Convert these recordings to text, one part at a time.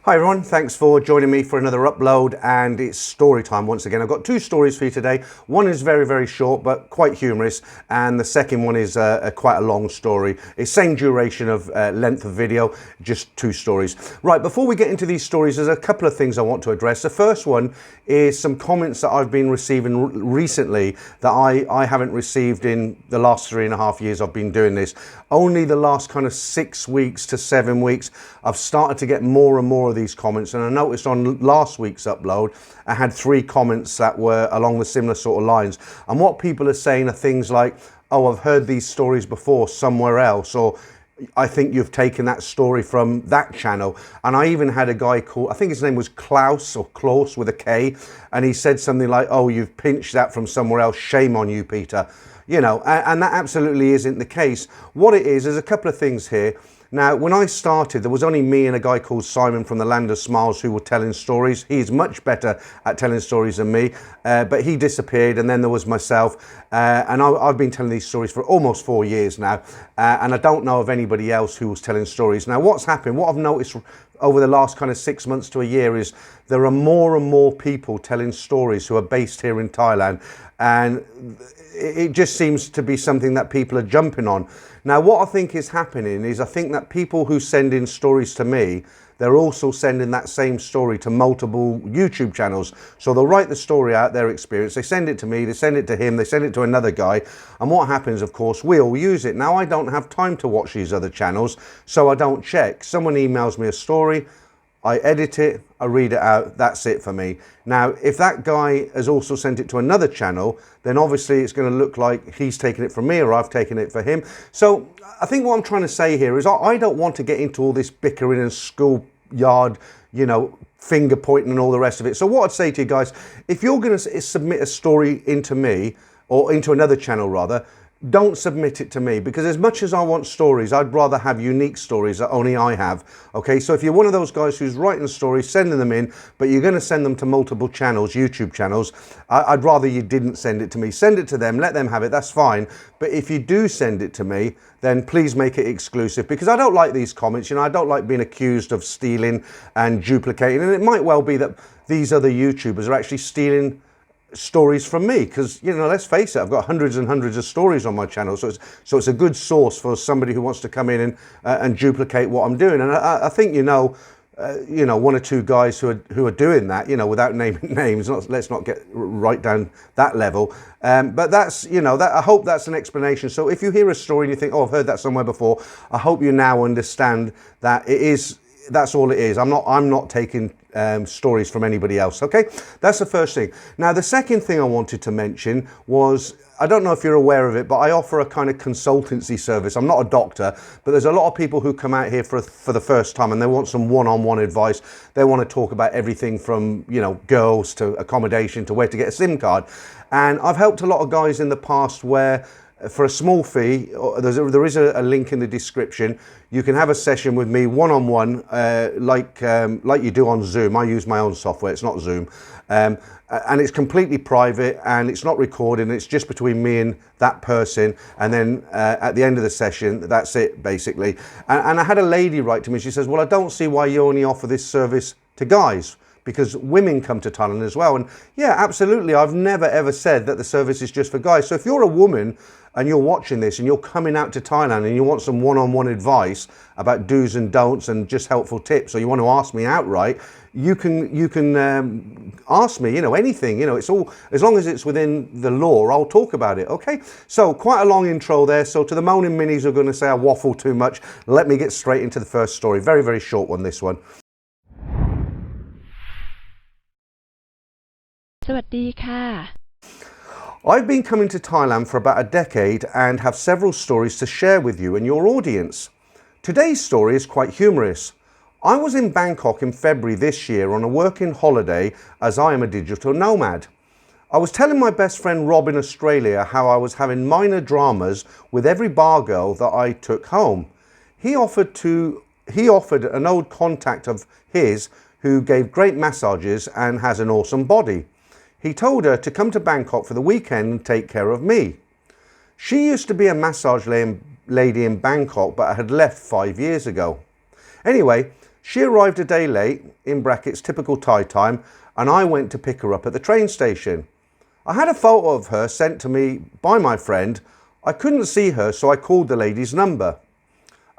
Hi everyone, thanks for joining me for another upload, and it's story time once again. I've got two stories for you today. One is very short but quite humorous, and the second one is quite a long story. It's same duration of length of video, just two stories. Right, before we get into these stories, there's a couple of things I want to address. The first one is some comments that I've been receiving recently that I haven't received in the last 3.5 years I've been doing this. Only the last kind of 6 weeks to 7 weeks I've started to get more and more of these comments, and I noticed on last week's upload I had 3 comments that were along the similar sort of lines, and what people are saying are things like, oh, I've heard these stories before somewhere else, or I think you've taken that story from that channel. And I even had a guy called, I think his name was Klaus or Klaus with a K, and he said something like, oh, you've pinched that from somewhere else, shame on you, Peter. You know, and that absolutely isn't the case. What it is, there's a couple of things here. Now, when I started, there was only me and a guy called Simon from the Land of Smiles who were telling stories. He's much better at telling stories than me, but he disappeared, and then there was myself. And I've been telling these stories for almost 4 years now, and I don't know of anybody else who was telling stories. Now, what's happened, what I've noticed over the last kind of 6 months to a year is there are more and more people telling stories who are based here in Thailand, and it just seems to be something that people are jumping on. Now, what I think is happening is I think that people who send in stories to me, they're also sending that same story to multiple YouTube channels. So they'll write the story out, their experience, they send it to me, they send it to him, they send it to another guy. And what happens, of course, we all use it. Now, I don't have time to watch these other channels, so I don't check. Someone emails me a story, I edit it, I read it out, that's it for me. Now, if that guy has also sent it to another channel, then obviously it's going to look like he's taken it from me or I've taken it for him. So I think what I'm trying to say here is I don't want to get into all this bickering and schoolyard, you know, finger pointing and all the rest of it. So what I'd say to you guys, if you're going to submit a story into me, or into another channel rather, don't submit it to me, because as much as I want stories, I'd rather have unique stories that only I have. Okay, so if you're one of those guys who's writing stories, sending them in, but you're going to send them to multiple channels, YouTube channels, I'd rather you didn't send it to me. Send it to them, let them have it, that's fine. But if you do send it to me, then please make it exclusive, because I don't like these comments. You know, I don't like being accused of stealing and duplicating, and it might well be that these other YouTubers are actually stealing stories from me, because, you know, let's face it, I've got hundreds and hundreds of stories on my channel, so it's a good source for somebody who wants to come in and duplicate what I'm doing. And I think, you know, 1 or 2 guys who are doing that, you know, without naming names. Let's not get right down that level. But that's, you know, that I hope that's an explanation. So if you hear a story and you think, oh, I've heard that somewhere before, I hope you now understand that it is. That's all it is. I'm not taking stories from anybody else. Okay, that's the first thing. Now, the second thing I wanted to mention was, I don't know if you're aware of it, but I offer a kind of consultancy service. I'm not a doctor, but there's a lot of people who come out here for the first time and they want some one-on-one advice. They want to talk about everything from, you know, girls to accommodation to where to get a SIM card. And I've helped a lot of guys in the past where, for a small fee, there is a link in the description, you can have a session with me one-on-one, like you do on Zoom. I use my own software, it's not Zoom. And it's completely private and it's not recorded, it's just between me and that person. And then at the end of the session, that's it basically. And I had a lady write to me, she says, well, I don't see why you only offer this service to guys, because women come to Thailand as well. And yeah, absolutely, I've never ever said that the service is just for guys. So if you're a woman and you're watching this and you're coming out to Thailand and you want some one-on-one advice about do's and don'ts and just helpful tips, or you want to ask me outright, you can ask me, you know, anything. You know, it's all, as long as it's within the law, I'll talk about it. Okay, so quite a long intro there. So to the moaning minis who are going to say I waffle too much, let me get straight into the first story. Very short one, this one. สวัสดีค่ะ I've been coming to Thailand for about a decade and have several stories to share with you and your audience. Today's story is quite humorous. I was in Bangkok in February this year on a working holiday, as I am a digital nomad. I was telling my best friend Rob in Australia how I was having minor dramas with every bar girl that I took home. He offered an old contact of his who gave great massages and has an awesome body. He told her to come to Bangkok for the weekend and take care of me. She used to be a massage lady in Bangkok, but had left 5 years ago. Anyway, She arrived a day late, in brackets typical Thai time, and I went to pick her up at the train station. I had a photo of her sent to me by my friend. I couldn't see her, so I called the lady's number.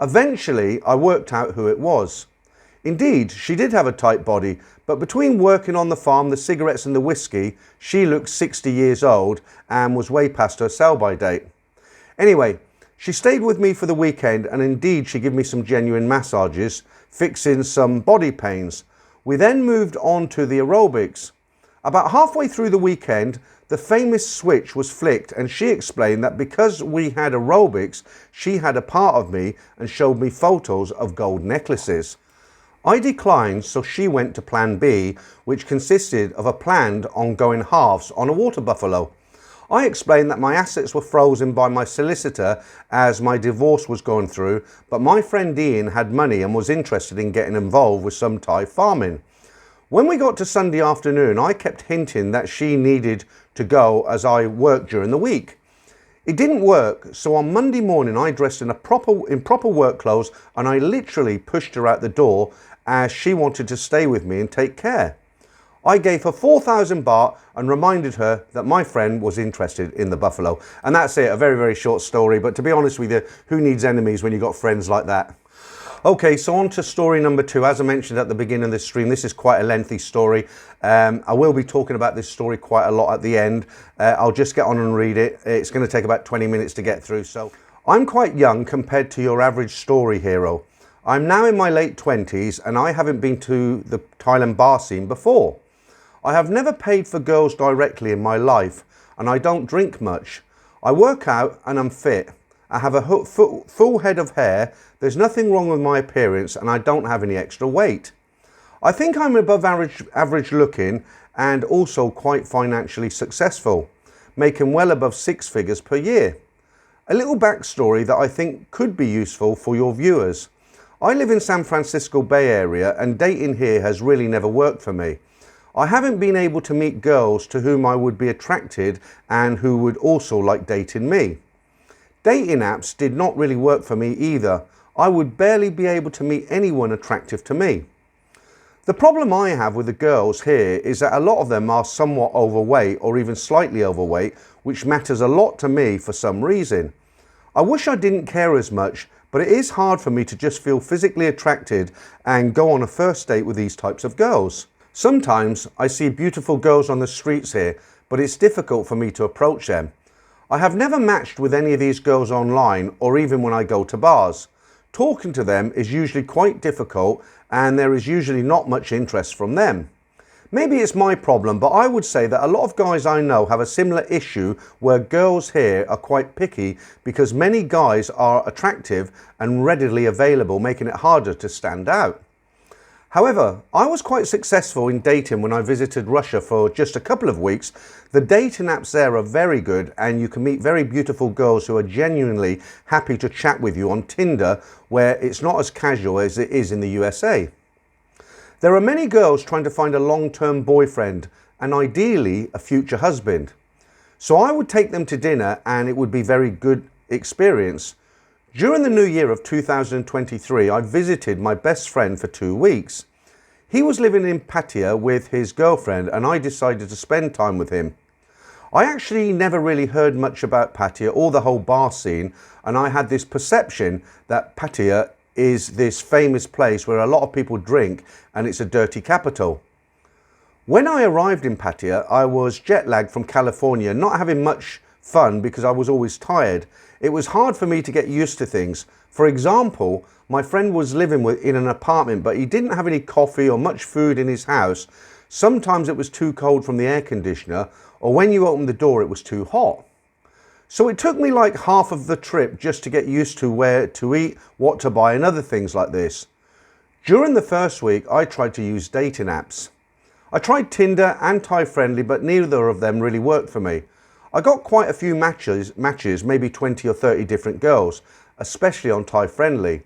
Eventually, I worked out who it was. Indeed, she did have a tight body, but between working on the farm, the cigarettes and the whiskey, she looked 60 years old and was way past her sell-by date. Anyway, she stayed with me for the weekend, and indeed she gave me some genuine massages, fixing some body pains. We then moved on to the aerobics. About halfway through the weekend, the famous switch was flicked, and she explained that because we had aerobics, she had a part of me and showed me photos of gold necklaces. I declined, so she went to plan B, which consisted of a plan on going halves on a water buffalo. I explained that my assets were frozen by my solicitor as my divorce was going through, but my friend Ian had money and was interested in getting involved with some Thai farming. When we got to Sunday afternoon, I kept hinting that she needed to go as I worked during the week. It didn't work, so on Monday morning I dressed in proper work clothes, and I literally pushed her out the door as she wanted to stay with me and take care. I gave her 4,000 baht and reminded her that my friend was interested in the buffalo. And that's it, a very, very short story. But to be honest with you, who needs enemies when you've got friends like that? Okay, so on to story number 2. As I mentioned at the beginning of this stream, this is quite a lengthy story. I will be talking about this story quite a lot at the end. I'll just get on and read it. It's going to take about 20 minutes to get through. So I'm quite young compared to your average story hero. I'm now in my late 20s and I haven't been to the Thailand bar scene before. I have never paid for girls directly in my life, and I don't drink much. I work out and I'm fit. I have a full head of hair. There's nothing wrong with my appearance, and I don't have any extra weight. I think I'm above average looking and also quite financially successful, making well above 6 figures per year. A little backstory that I think could be useful for your viewers. I live in San Francisco Bay Area, and dating here has really never worked for me. I haven't been able to meet girls to whom I would be attracted and who would also like dating me. Dating apps did not really work for me either. I would barely be able to meet anyone attractive to me. The problem I have with the girls here is that a lot of them are somewhat overweight or even slightly overweight, which matters a lot to me for some reason. I wish I didn't care as much, but it is hard for me to just feel physically attracted and go on a first date with these types of girls. Sometimes I see beautiful girls on the streets here, but it's difficult for me to approach them. I have never matched with any of these girls online or even when I go to bars. Talking to them is usually quite difficult and there is usually not much interest from them. Maybe it's my problem, but I would say that a lot of guys I know have a similar issue where girls here are quite picky because many guys are attractive and readily available, making it harder to stand out. However, I was quite successful in dating when I visited Russia for just a couple of weeks. The dating apps there are very good and you can meet very beautiful girls who are genuinely happy to chat with you on Tinder, where it's not as casual as it is in the USA. There are many girls trying to find a long-term boyfriend and ideally a future husband. So I would take them to dinner and it would be a very good experience. During the new year of 2023, I visited my best friend for 2 weeks. He was living in Pattaya with his girlfriend and I decided to spend time with him. I actually never really heard much about Pattaya or the whole bar scene, and I had this perception that Pattaya is this famous place where a lot of people drink and it's a dirty capital. When I arrived in Pattaya, I was jet lagged from California, not having much fun because I was always tired. It was hard for me to get used to things. For example, my friend was living in an apartment, but he didn't have any coffee or much food in his house. Sometimes it was too cold from the air conditioner, or when you opened the door, it was too hot. So it took me like half of the trip just to get used to where to eat, what to buy, and other things like this. During the first week, I tried to use dating apps. I tried Tinder and Thai Friendly, but neither of them really worked for me. I got quite a few matches, maybe 20 or 30 different girls, especially on Thai Friendly.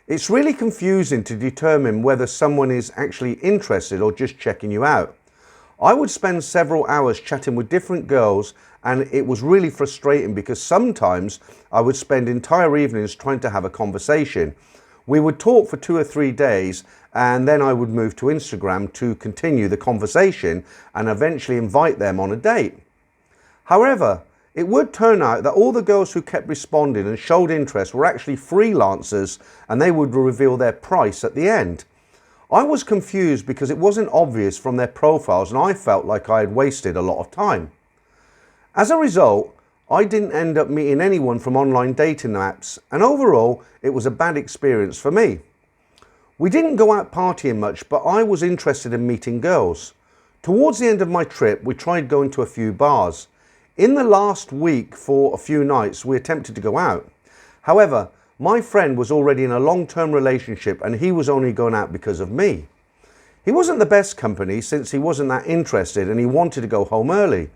It's really confusing to determine whether someone is actually interested or just checking you out. I would spend several hours chatting with different girls and it was really frustrating because sometimes I would spend entire evenings trying to have a conversation. We would talk for 2 or 3 days, and then I would move to Instagram to continue the conversation and eventually invite them on a date. However, it would turn out that all the girls who kept responding and showed interest were actually freelancers, and they would reveal their price at the end. I was confused because it wasn't obvious from their profiles, and I felt like I had wasted a lot of time. As a result, I didn't end up meeting anyone from online dating apps, and overall, it was a bad experience for me. We didn't go out partying much, but I was interested in meeting girls. Towards the end of my trip, we tried going to a few bars. In the last week, for a few nights, we attempted to go out. However, my friend was already in a long-term relationship, and he was only going out because of me. He wasn't the best company since he wasn't that interested and he wanted to go home early.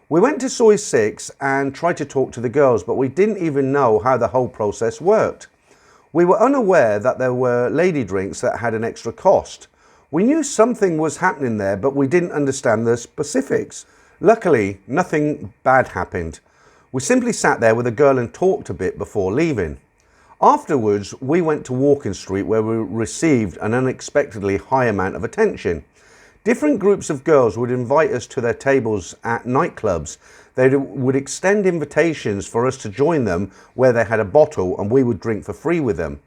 We went to Soy 6 and tried to talk to the girls, but we didn't even know how the whole process worked. We were unaware that there were lady drinks that had an extra cost. We knew something was happening there, but we didn't understand the specifics. Luckily, nothing bad happened. We simply sat there with a girl and talked a bit before leaving. Afterwards, we went to Walking Street, where we received an unexpectedly high amount of attention. Different groups of girls would invite us to their tables at nightclubs. They would extend invitations for us to join them where they had a bottle, and we would drink for free with them.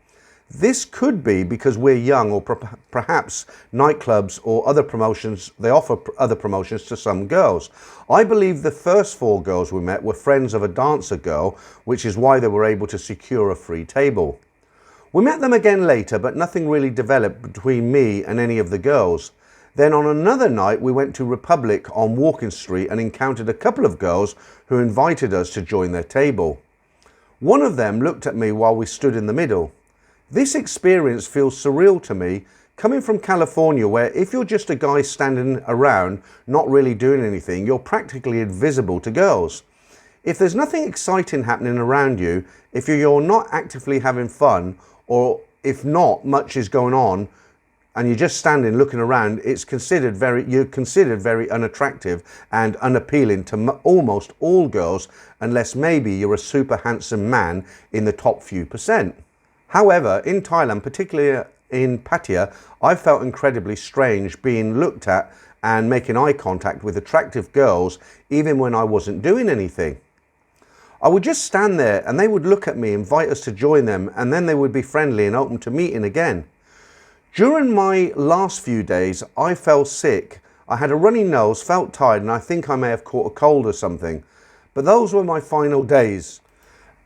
This could be because we're young, or perhaps nightclubs or other promotions, they offer other promotions to some girls. I believe the first 4 girls we met were friends of a dancer girl, which is why they were able to secure a free table. We met them again later, but nothing really developed between me and any of the girls. Then on another night, we went to Republic on Walking Street and encountered a couple of girls who invited us to join their table. One of them looked at me while we stood in the middle. This experience feels surreal to me, coming from California, where if you're just a guy standing around, not really doing anything, you're practically invisible to girls. If there's nothing exciting happening around you, if you're not actively having fun, or if not much is going on, and you're just standing looking around, you're considered very unattractive and unappealing to almost all girls, unless maybe you're a super handsome man in the top few percent. However, in Thailand, particularly in Pattaya, I felt incredibly strange being looked at and making eye contact with attractive girls, even when I wasn't doing anything. I would just stand there and they would look at me, invite us to join them, and then they would be friendly and open to meeting again. During my last few days, I fell sick. I had a runny nose, felt tired, and I think I may have caught a cold or something. But those were my final days,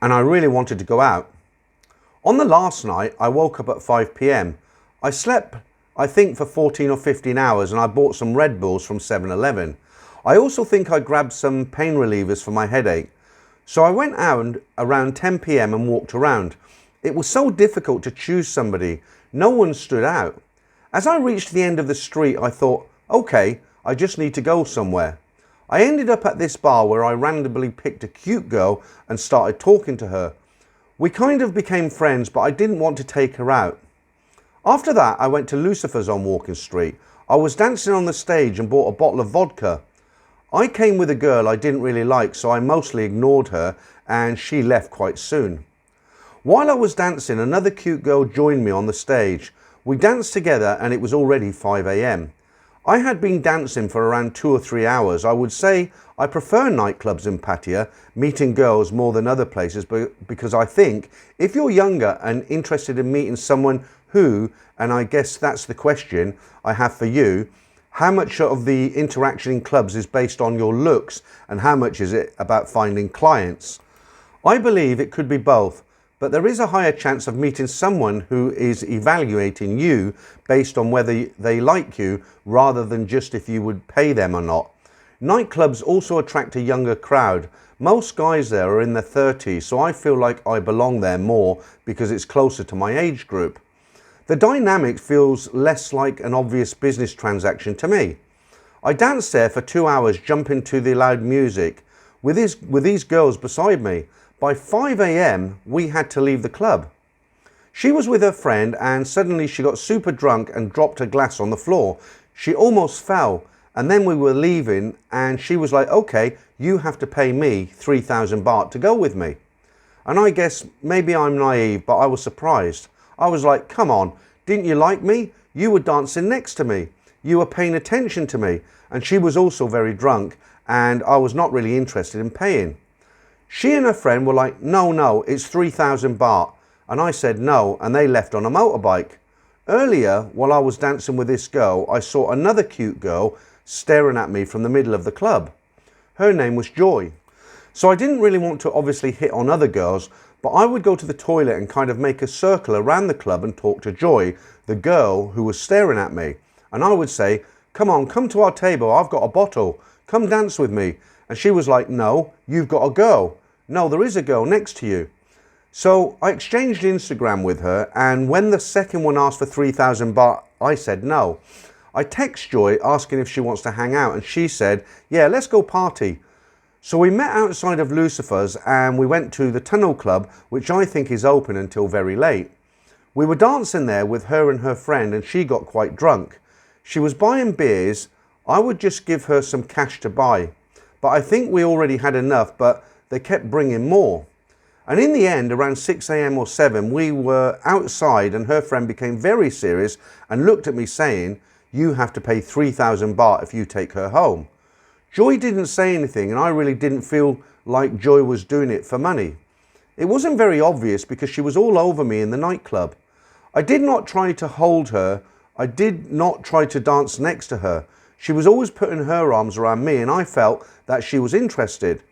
and I really wanted to go out. On the last night, I woke up at 5 p.m. I slept, I think, for 14 or 15 hours, and I bought some Red Bulls from 7-Eleven. I also think I grabbed some pain relievers for my headache. So I went out around 10 p.m. and walked around. It was so difficult to choose somebody. No one stood out. As I reached the end of the street, I thought, okay, I just need to go somewhere. I ended up at this bar where I randomly picked a cute girl and started talking to her. We kind of became friends, but I didn't want to take her out. After that, I went to Lucifer's on Walking Street. I was dancing on the stage and bought a bottle of vodka. I came with a girl I didn't really like, so I mostly ignored her, and she left quite soon. While I was dancing, another cute girl joined me on the stage. We danced together and it was already 5 a.m. I had been dancing for around 2 or 3 hours. I would say I prefer nightclubs in Pattaya, meeting girls more than other places, because I think if you're younger and interested in meeting someone who, and I guess that's the question I have for you, how much of the interaction in clubs is based on your looks and how much is it about finding clients? I believe it could be both, but there is a higher chance of meeting someone who is evaluating you based on whether they like you rather than just if you would pay them or not. Nightclubs also attract a younger crowd. Most guys there are in their 30s, so I feel like I belong there more because it's closer to my age group. The dynamic feels less like an obvious business transaction to me. I danced there for 2 hours, jumping to the loud music with these girls beside me. By 5 a.m, we had to leave the club. She was with her friend and suddenly she got super drunk and dropped a glass on the floor. She almost fell, and then we were leaving and she was like, okay, you have to pay me 3,000 baht to go with me. And I guess maybe I'm naive, but I was surprised. I was like, come on, didn't you like me? You were dancing next to me. You were paying attention to me. And she was also very drunk and I was not really interested in paying. She and her friend were like, no, it's 3,000 baht. And I said no, and they left on a motorbike. Earlier, while I was dancing with this girl, I saw another cute girl staring at me from the middle of the club. Her name was Joy. So I didn't really want to obviously hit on other girls, but I would go to the toilet and kind of make a circle around the club and talk to Joy, the girl who was staring at me. And I would say, come on, come to our table, I've got a bottle, come dance with me. And she was like, no, you've got a girl. No, there is a girl next to you. So I exchanged Instagram with her, and when the second one asked for 3,000 baht, I said no. I text Joy asking if she wants to hang out, and she said, yeah, let's go party. So we met outside of Lucifer's and we went to the Tunnel Club, which I think is open until very late. We were dancing there with her and her friend, and she got quite drunk. She was buying beers. I would just give her some cash to buy, but I think we already had enough, but they kept bringing more. And in the end, around 6 a.m. or 7, we were outside and her friend became very serious and looked at me saying, you have to pay 3,000 baht if you take her home. Joy didn't say anything, and I really didn't feel like Joy was doing it for money. It wasn't very obvious because she was all over me in the nightclub. I did not try to hold her. I did not try to dance next to her. She was always putting her arms around me, and I felt that she was interested.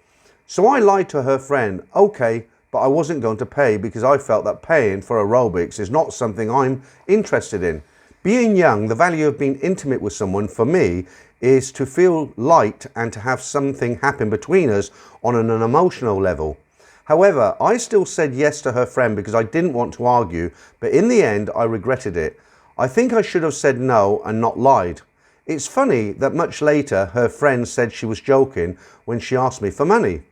So I lied to her friend, okay, but I wasn't going to pay because I felt that paying for aerobics is not something I'm interested in. Being young, the value of being intimate with someone for me is to feel liked and to have something happen between us on an emotional level. However, I still said yes to her friend because I didn't want to argue, but in the end I regretted it. I think I should have said no and not lied. It's funny that much later her friend said she was joking when she asked me for money.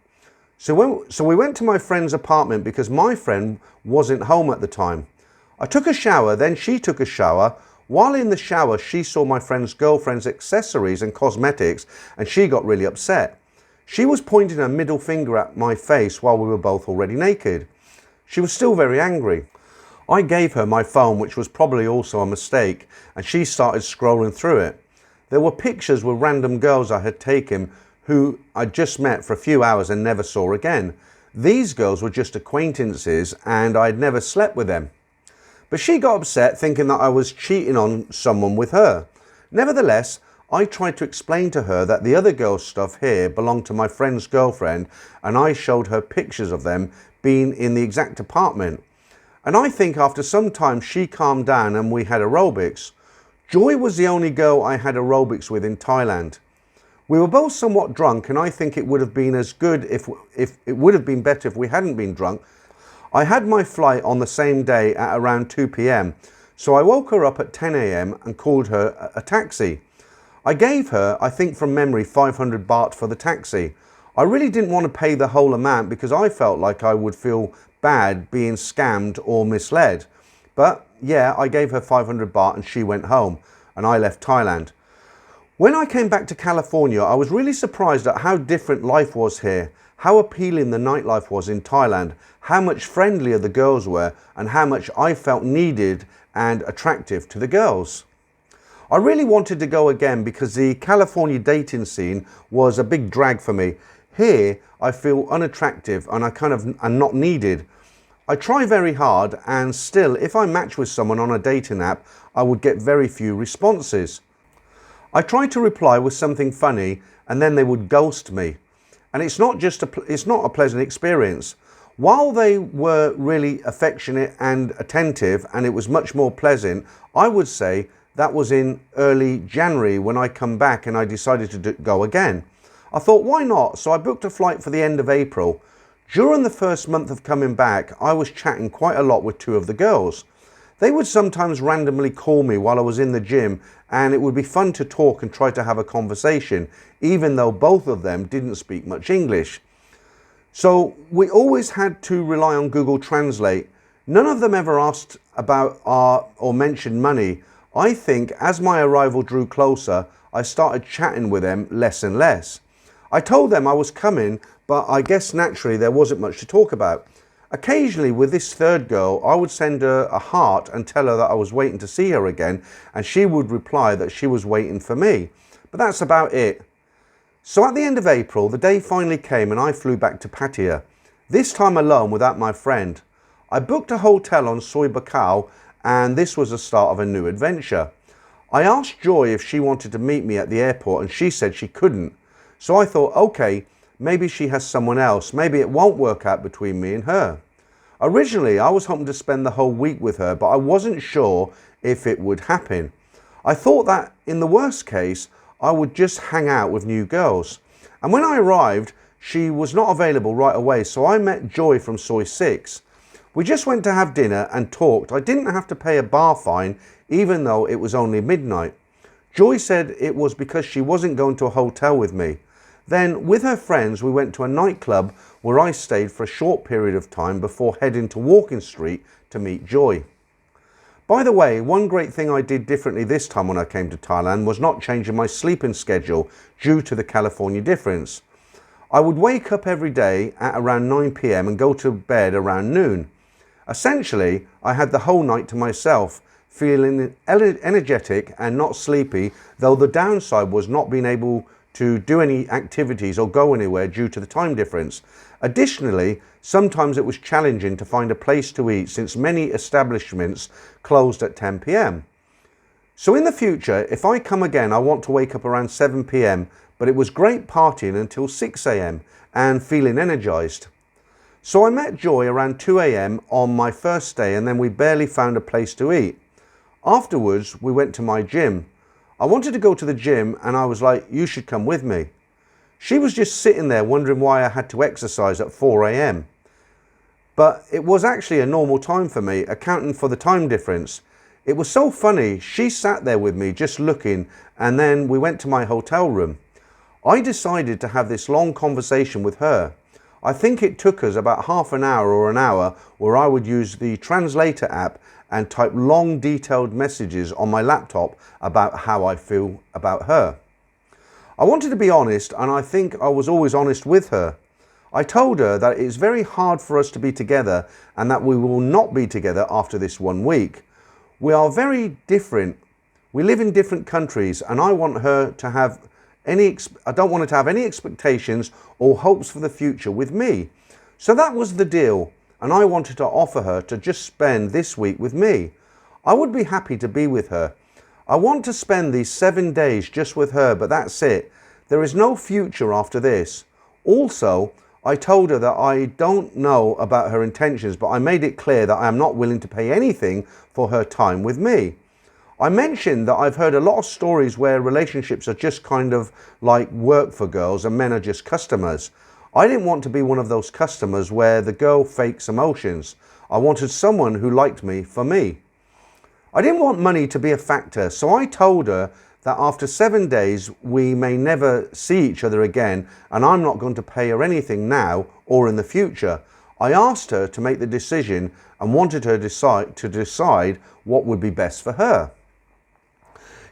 So we went to my friend's apartment because my friend wasn't home at the time. I took a shower, then she took a shower. While in the shower, she saw my friend's girlfriend's accessories and cosmetics, and she got really upset. She was pointing her middle finger at my face while we were both already naked. She was still very angry. I gave her my phone, which was probably also a mistake, and she started scrolling through it. There were pictures with random girls I had taken who I just met for a few hours and never saw again. These girls were just acquaintances and I'd never slept with them. But she got upset thinking that I was cheating on someone with her. Nevertheless, I tried to explain to her that the other girl's stuff here belonged to my friend's girlfriend, and I showed her pictures of them being in the exact apartment. And I think after some time she calmed down and we had aerobics. Joy was the only girl I had aerobics with in Thailand. We were both somewhat drunk, and I think it would have been as good if it would have been better if we hadn't been drunk. I had my flight on the same day at around 2 p.m. So I woke her up at 10 a.m. and called her a taxi. I gave her, I think from memory, 500 baht for the taxi. I really didn't want to pay the whole amount because I felt like I would feel bad being scammed or misled. But yeah, I gave her 500 baht and she went home and I left Thailand. When I came back to California, I was really surprised at how different life was here, how appealing the nightlife was in Thailand, how much friendlier the girls were, and how much I felt needed and attractive to the girls. I really wanted to go again because the California dating scene was a big drag for me. Here, I feel unattractive and I kind of am not needed. I try very hard, and still, if I match with someone on a dating app, I would get very few responses. I tried to reply with something funny and then they would ghost me. And it's not a pleasant experience. While they were really affectionate and attentive and it was much more pleasant, I would say that was in early January when I come back and I decided to go again. I thought, why not? So I booked a flight for the end of April. During the first month of coming back, I was chatting quite a lot with two of the girls. They would sometimes randomly call me while I was in the gym, and it would be fun to talk and try to have a conversation, even though both of them didn't speak much English. So we always had to rely on Google Translate. None of them ever asked about or mentioned money. I think as my arrival drew closer, I started chatting with them less and less. I told them I was coming, but I guess naturally there wasn't much to talk about. Occasionally with this third girl, I would send her a heart and tell her that I was waiting to see her again, and she would reply that she was waiting for me. But that's about it. So at the end of April, the day finally came and I flew back to Pattaya, this time alone without my friend. I booked a hotel on Soi Buakhao, and this was the start of a new adventure. I asked Joy if she wanted to meet me at the airport, and she said she couldn't. So I thought, okay, maybe she has someone else. Maybe it won't work out between me and her. Originally, I was hoping to spend the whole week with her, but I wasn't sure if it would happen. I thought that in the worst case, I would just hang out with new girls. And when I arrived, she was not available right away, so I met Joy from Soi 6. We just went to have dinner and talked. I didn't have to pay a bar fine, even though it was only midnight. Joy said it was because she wasn't going to a hotel with me. Then, with her friends, we went to a nightclub where I stayed for a short period of time before heading to Walking Street to meet Joy. By the way, one great thing I did differently this time when I came to Thailand was not changing my sleeping schedule due to the California difference. I would wake up every day at around 9 p.m. and go to bed around noon. Essentially, I had the whole night to myself, feeling energetic and not sleepy, though the downside was not being able to do any activities or go anywhere due to the time difference. Additionally, sometimes it was challenging to find a place to eat since many establishments closed at 10 p.m. So in the future, if I come again, I want to wake up around 7 p.m, but it was great partying until 6 a.m. and feeling energized. So I met Joy around 2 a.m. on my first day, and then we barely found a place to eat. Afterwards, we went to my gym. I wanted to go to the gym and I was like, you should come with me. She was just sitting there wondering why I had to exercise at 4 a.m. But it was actually a normal time for me, accounting for the time difference. It was so funny, she sat there with me just looking, and then we went to my hotel room. I decided to have this long conversation with her. I think it took us about half an hour or an hour where I would use the translator app and type long detailed messages on my laptop about how I feel about her. I wanted to be honest, and I think I was always honest with her. I told her that it's very hard for us to be together and that we will not be together after this 1 week. We are very different. We live in different countries, and I don't want her to have any expectations or hopes for the future with me. So that was the deal, and I wanted to offer her to just spend this week with me. I would be happy to be with her. I want to spend these 7 days just with her, but that's it. There is no future after this. Also, I told her that I don't know about her intentions, but I made it clear that I am not willing to pay anything for her time with me. I mentioned that I've heard a lot of stories where relationships are just kind of like work for girls and men are just customers. I didn't want to be one of those customers where the girl fakes emotions. I wanted someone who liked me for me. I didn't want money to be a factor, so I told her that after 7 days we may never see each other again, and I'm not going to pay her anything now or in the future. I asked her to make the decision and wanted her to decide what would be best for her.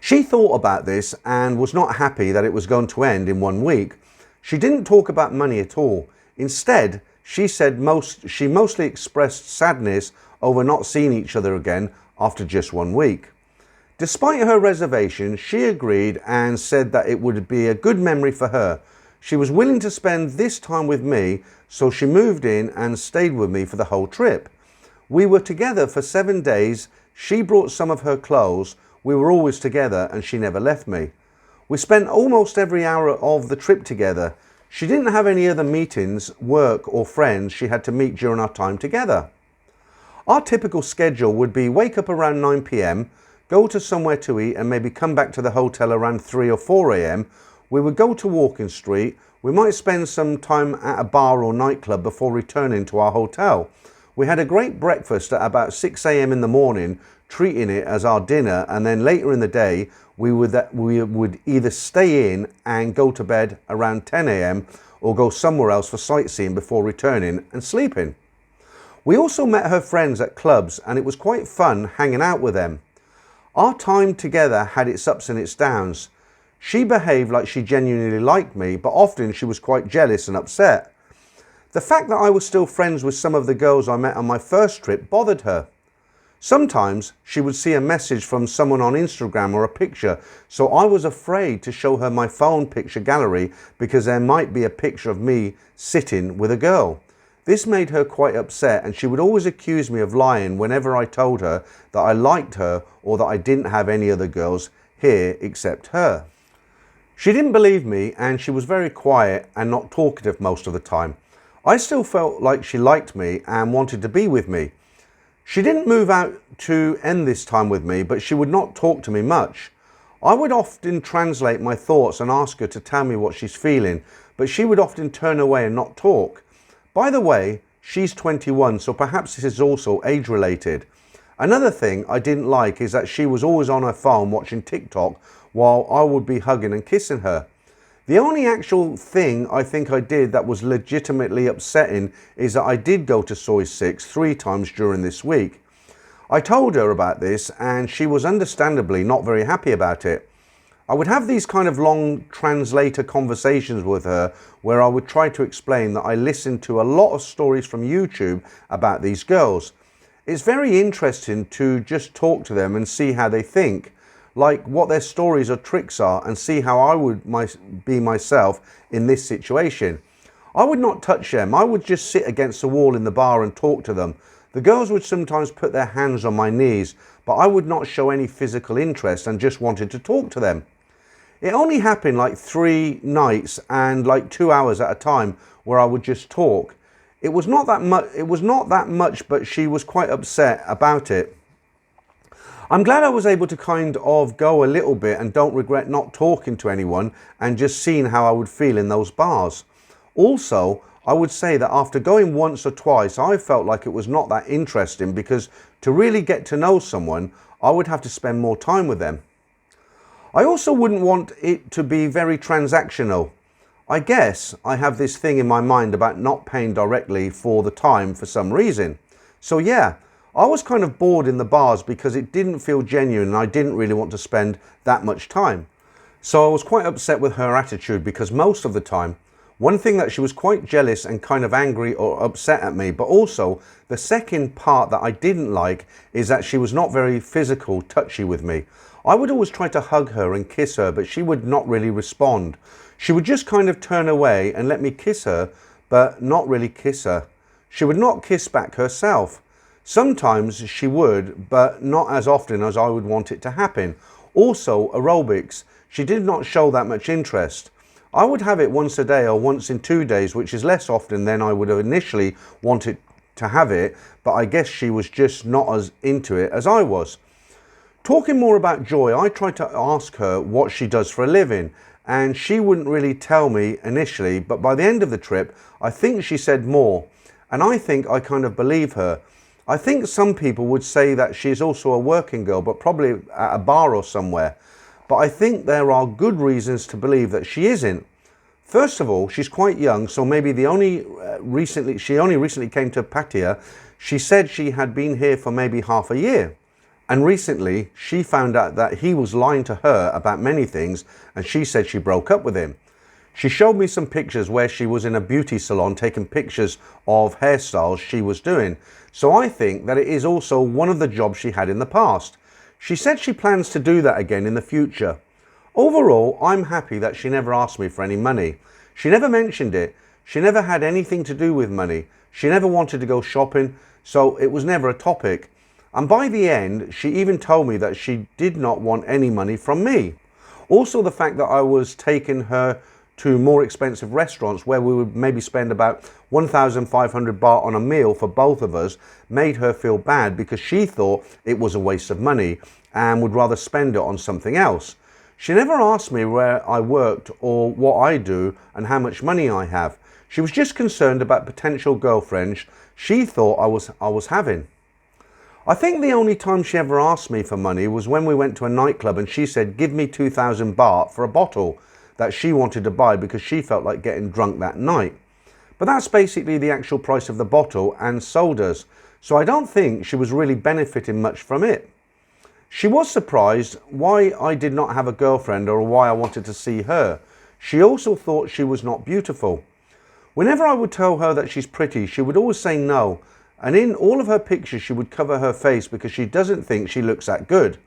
She thought about this and was not happy that it was going to end in 1 week. She didn't talk about money at all. Instead, she said she mostly expressed sadness over not seeing each other again after just 1 week. Despite her reservation, she agreed and said that it would be a good memory for her. She was willing to spend this time with me, so she moved in and stayed with me for the whole trip. We were together for 7 days. She brought some of her clothes. We were always together and she never left me. We spent almost every hour of the trip together. She didn't have any other meetings, work or friends she had to meet during our time together. Our typical schedule would be wake up around 9 p.m, go to somewhere to eat and maybe come back to the hotel around 3 or 4 a.m. We would go to Walking Street. We might spend some time at a bar or nightclub before returning to our hotel. We had a great breakfast at about 6 a.m. in the morning, treating it as our dinner, and then later in the day we would either stay in and go to bed around 10 a.m. or go somewhere else for sightseeing before returning and sleeping. We also met her friends at clubs, and it was quite fun hanging out with them. Our time together had its ups and its downs. She behaved like she genuinely liked me, but often she was quite jealous and upset. The fact that I was still friends with some of the girls I met on my first trip bothered her. Sometimes she would see a message from someone on Instagram or a picture, so I was afraid to show her my phone picture gallery because there might be a picture of me sitting with a girl. This made her quite upset, and she would always accuse me of lying whenever I told her that I liked her or that I didn't have any other girls here except her. She didn't believe me, and she was very quiet and not talkative most of the time. I still felt like she liked me and wanted to be with me. She didn't move out to end this time with me, but she would not talk to me much. I would often translate my thoughts and ask her to tell me what she's feeling, but she would often turn away and not talk. By the way, she's 21, so perhaps this is also age related. Another thing I didn't like is that she was always on her phone watching TikTok while I would be hugging and kissing her. The only actual thing I think I did that was legitimately upsetting is that I did go to Soy 6 3 times during this week. I told her about this and she was understandably not very happy about it. I would have these kind of long translator conversations with her where I would try to explain that I listened to a lot of stories from YouTube about these girls. It's very interesting to just talk to them and see how they think, like what their stories or tricks are, and see how I would be myself in this situation. I would not touch them. I would just sit against the wall in the bar and talk to them. The girls would sometimes put their hands on my knees, but I would not show any physical interest and just wanted to talk to them. It only happened like 3 nights and like 2 hours at a time where I would just talk. It was not that much, but she was quite upset about it. I'm glad I was able to kind of go a little bit and don't regret not talking to anyone and just seeing how I would feel in those bars. Also, I would say that after going once or twice, I felt like it was not that interesting because to really get to know someone, I would have to spend more time with them. I also wouldn't want it to be very transactional. I guess I have this thing in my mind about not paying directly for the time for some reason. So yeah, I was kind of bored in the bars because it didn't feel genuine and I didn't really want to spend that much time. So I was quite upset with her attitude because most of the time, one thing that she was quite jealous and kind of angry or upset at me, but also the second part that I didn't like is that she was not very physical, touchy with me. I would always try to hug her and kiss her, but she would not really respond. She would just kind of turn away and let me kiss her, but not really kiss her. She would not kiss back herself. Sometimes she would, but not as often as I would want it to happen. Also, aerobics. She did not show that much interest. I would have it once a day or once in 2 days, which is less often than I would have initially wanted to have it, but I guess she was just not as into it as I was. Talking more about Joy, I tried to ask her what she does for a living, and she wouldn't really tell me initially, but by the end of the trip, I think she said more, and I think I kind of believe her. I think some people would say that she's also a working girl, but probably at a bar or somewhere. But I think there are good reasons to believe that she isn't. First of all, she's quite young, so maybe she only recently came to Pattaya. She said she had been here for maybe half a year. And recently, she found out that he was lying to her about many things, and she said she broke up with him. She showed me some pictures where she was in a beauty salon taking pictures of hairstyles she was doing. So I think that it is also one of the jobs she had in the past. She said she plans to do that again in the future. Overall, I'm happy that she never asked me for any money. She never mentioned it. She never had anything to do with money. She never wanted to go shopping, so it was never a topic. And by the end, she even told me that she did not want any money from me. Also, the fact that I was taking her to more expensive restaurants where we would maybe spend about 1,500 baht on a meal for both of us made her feel bad because she thought it was a waste of money and would rather spend it on something else. She never asked me where I worked or what I do and how much money I have. She was just concerned about potential girlfriends she thought I was having. I think the only time she ever asked me for money was when we went to a nightclub and she said, "Give me 2,000 baht for a bottle," that she wanted to buy because she felt like getting drunk that night. But that's basically the actual price of the bottle and sodas, so I don't think she was really benefiting much from it. She was surprised why I did not have a girlfriend or why I wanted to see her. She also thought she was not beautiful. Whenever I would tell her that she's pretty, she would always say no. And in all of her pictures, she would cover her face because she doesn't think she looks that good.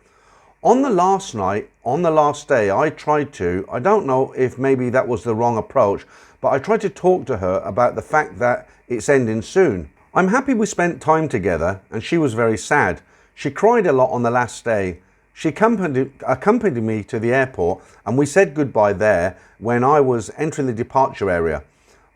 On the last night, on the last day, I don't know if maybe that was the wrong approach, but I tried to talk to her about the fact that it's ending soon. I'm happy we spent time together, and she was very sad. She cried a lot on the last day. She accompanied me to the airport, and we said goodbye there when I was entering the departure area.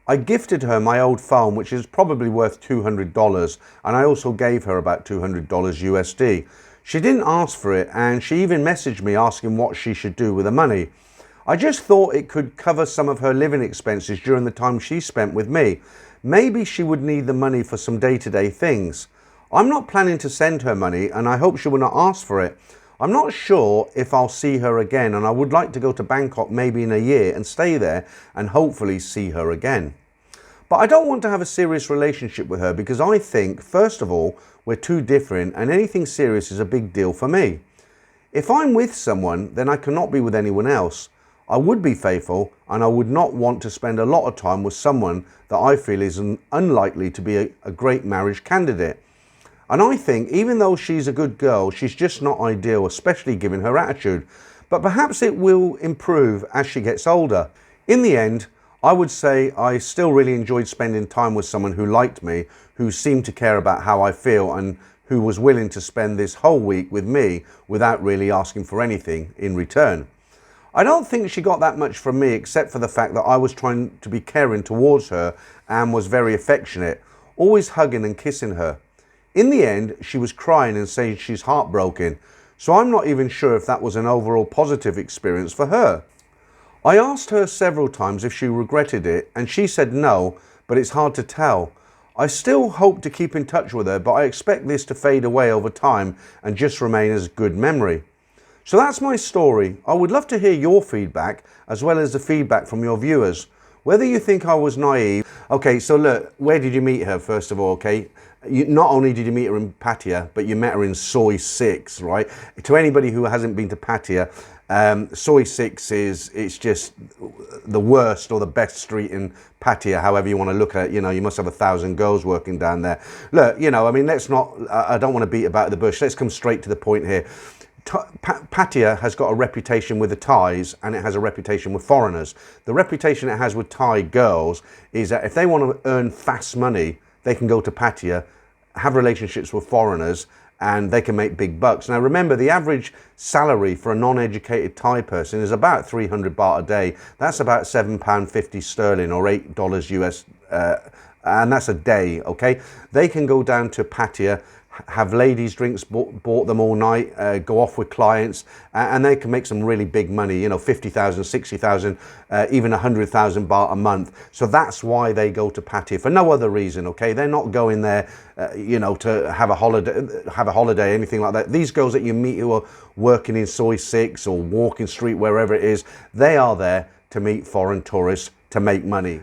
I gifted her my old phone, which is probably worth $200, and I also gave her about $200 USD. She didn't ask for it, and she even messaged me asking what she should do with the money. I just thought it could cover some of her living expenses during the time she spent with me. Maybe she would need the money for some day-to-day things. I'm not planning to send her money, and I hope she will not ask for it. I'm not sure if I'll see her again, and I would like to go to Bangkok maybe in a year and stay there and hopefully see her again. But I don't want to have a serious relationship with her because I think, first of all, we're too different and anything serious is a big deal for me. If I'm with someone, then I cannot be with anyone else. I would be faithful, and I would not want to spend a lot of time with someone that I feel is unlikely to be a great marriage candidate. And I think even though she's a good girl, she's just not ideal, especially given her attitude. But perhaps it will improve as she gets older. In the end, I would say I still really enjoyed spending time with someone who liked me, who seemed to care about how I feel, and who was willing to spend this whole week with me without really asking for anything in return. I don't think she got that much from me except for the fact that I was trying to be caring towards her and was very affectionate, always hugging and kissing her. In the end, she was crying and saying she's heartbroken, so I'm not even sure if that was an overall positive experience for her. I asked her several times if she regretted it, and she said no, but it's hard to tell. I still hope to keep in touch with her, but I expect this to fade away over time and just remain as a good memory. So that's my story. I would love to hear your feedback as well as the feedback from your viewers. Whether you think I was naive. Okay, so look, where did you meet her first of all, okay? Not only did you meet her in Pattaya, but you met her in Soi 6, right? To anybody who hasn't been to Pattaya, Soi 6 it's just the worst or the best street in Pattaya, however you want to look at it. You know, you must have 1,000 girls working down there. Look, you know, I mean, I don't want to beat about the bush. Let's come straight to the point here. Pattaya has got a reputation with the Thais, and it has a reputation with foreigners. The reputation it has with Thai girls is that if they want to earn fast money, they can go to Pattaya, have relationships with foreigners, and they can make big bucks. Now remember, the average salary for a non-educated Thai person is about 300 baht a day. That's about £7.50 sterling or $8 US, and that's a day, okay? They can go down to Pattaya, have ladies drinks bought them all night, go off with clients, and they can make some really big money, you know, 50,000, 60,000, even 100,000 baht a month. So that's why they go to Pattaya, for no other reason, okay? They're not going there, you know, to have a holiday, anything like that. These girls that you meet who are working in Soi 6 or Walking Street, wherever it is, they are there to meet foreign tourists to make money.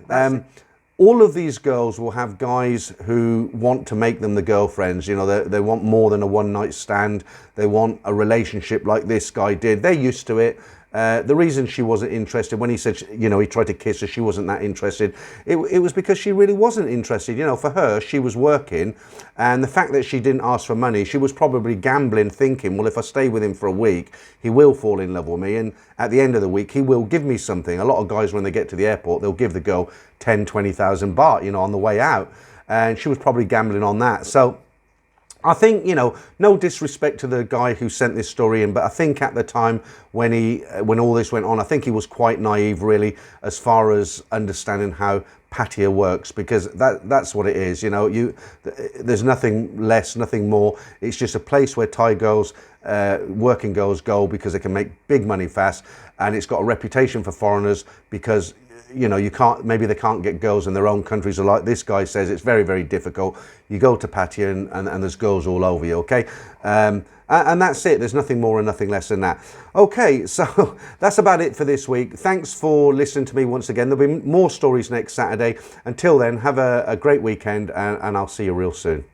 All of these girls will have guys who want to make them the girlfriends. You know, they want more than a one-night stand. They want a relationship like this guy did. They're used to it. The reason she wasn't interested, when he said, you know, he tried to kiss her, she wasn't that interested. It was because she really wasn't interested. You know, for her, she was working, and the fact that she didn't ask for money, she was probably gambling, thinking, well, if I stay with him for a week, he will fall in love with me, and at the end of the week, he will give me something. A lot of guys, when they get to the airport, they'll give the girl 10, 20,000 baht, you know, on the way out, and she was probably gambling on that. So I think, you know, no disrespect to the guy who sent this story in, but I think at the time when all this went on, I think he was quite naive, really, as far as understanding how Pattaya works, because that's what it is. You know, there's nothing less, nothing more. It's just a place where Thai girls, working girls, go because they can make big money fast, and it's got a reputation for foreigners because, you know, maybe they can't get girls in their own countries, or like this guy says, it's very, very difficult. You go to Pattaya and there's girls all over you, okay? And that's it. There's nothing more and nothing less than that. Okay, so that's about it for this week. Thanks for listening to me once again. There'll be more stories next Saturday. Until then, have a great weekend, and I'll see you real soon.